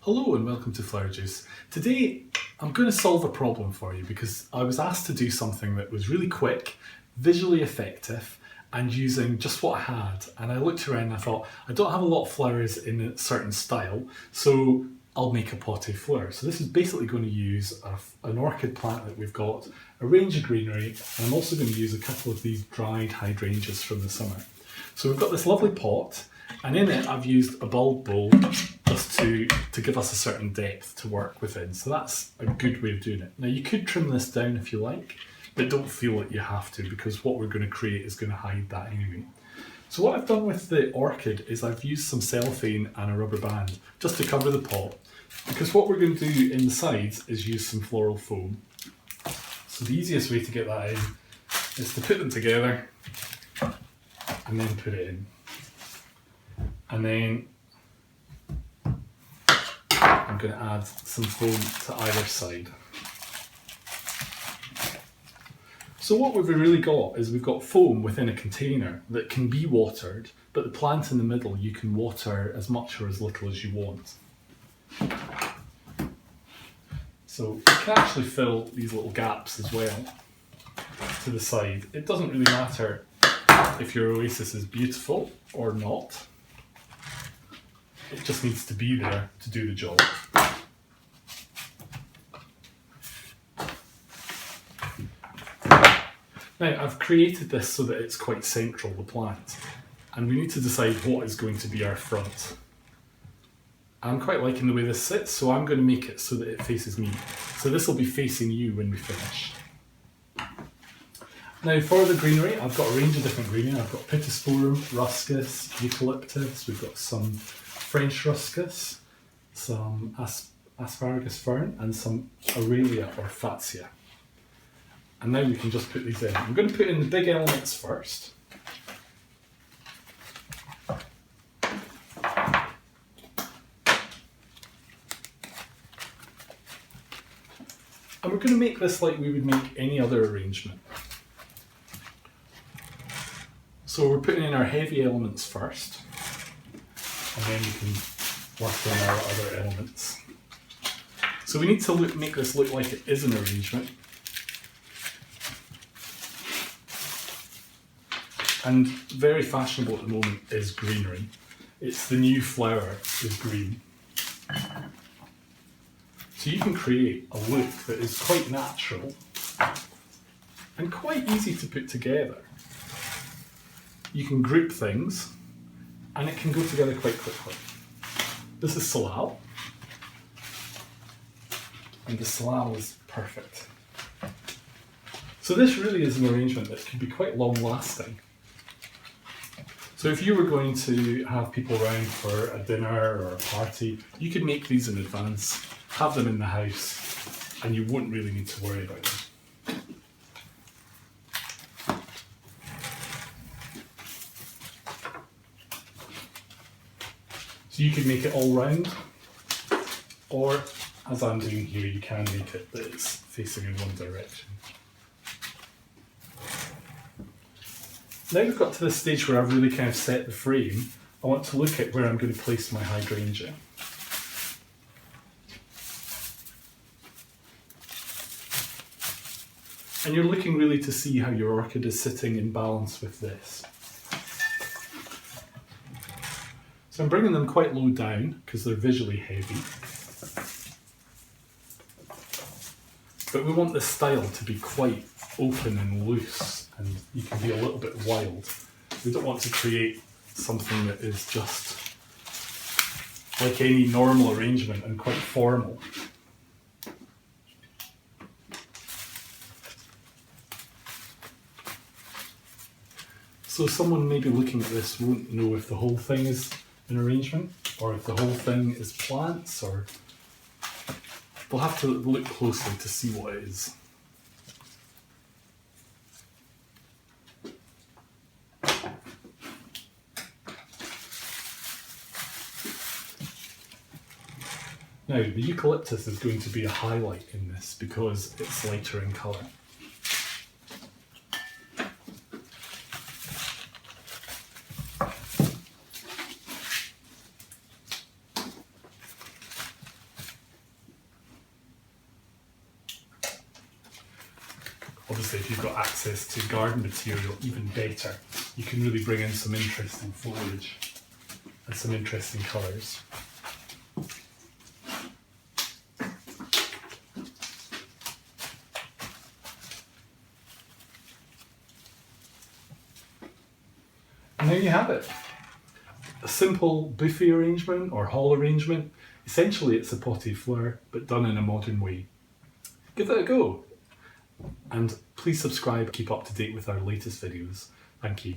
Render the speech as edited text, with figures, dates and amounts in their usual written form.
Hello and welcome to Foliages. Today I'm going to solve a problem for you because I was asked to do something that was really quick, visually effective and using just what I had, and I looked around and I thought I don't have a lot of flowers in a certain style, so I'll make a Pot-et-Fleur. So this is basically going to use an orchid plant that we've got, a range of greenery, and I'm also going to use a couple of these dried hydrangeas from the summer. So we've got this lovely pot, and in it I've used a bulb bowl just to give us a certain depth to work within. So that's a good way of doing it. Now you could trim this down if you like, but don't feel that you have to, because what we're going to create is going to hide that anyway. So what I've done with the orchid is I've used some cellophane and a rubber band just to cover the pot, because what we're going to do in the sides is use some floral foam. So the easiest way to get that in is to put them together and then put it in. And then I'm going to add some foam to either side. So what we've really got is we've got foam within a container that can be watered, but the plant in the middle you can water as much or as little as you want. So you can actually fill these little gaps as well to the side. It doesn't really matter if your oasis is beautiful or not. It just needs to be there to do the job. Now I've created this so that it's quite central, the plant, and we need to decide what is going to be our front. I'm quite liking the way this sits, so I'm going to make it so that it faces me. So this will be facing you when we finish. Now for the greenery, I've got a range of different greenery. I've got pittosporum, ruskus, eucalyptus, we've got some French ruskus, some asparagus fern, and some aurelia or fatsia. And now we can just put these in. I'm going to put in the big elements first. And we're going to make this like we would make any other arrangement. So we're putting in our heavy elements first, and then we can work on our other elements. So we need to make this look like it is an arrangement. And very fashionable at the moment is greenery. It's the new flower is green. So you can create a look that is quite natural and quite easy to put together. You can group things and it can go together quite quickly. This is Salal, and the Salal is perfect. So this really is an arrangement that can be quite long lasting. So if you were going to have people around for a dinner or a party, you could make these in advance, have them in the house, and you wouldn't really need to worry about them. So you could make it all round, or as I'm doing here, you can make it that it's facing in one direction. Now we've got to this stage where I've really kind of set the frame, I want to look at where I'm going to place my hydrangea. And you're looking really to see how your orchid is sitting in balance with this. So I'm bringing them quite low down because they're visually heavy. But we want the style to be quite open and loose, and you can be a little bit wild. We don't want to create something that is just like any normal arrangement and quite formal. So someone maybe looking at this won't know if the whole thing is an arrangement or if the whole thing is plants, or they'll have to look closely to see what it is. Now, the eucalyptus is going to be a highlight in this because it's lighter in colour. Obviously, if you've got access to garden material, even better. You can really bring in some interesting foliage and some interesting colours. And there you have it. A simple buffet arrangement or hall arrangement. Essentially it's a Pot-et-Fleur, but done in a modern way. Give it a go. And please subscribe, keep up to date with our latest videos. Thank you.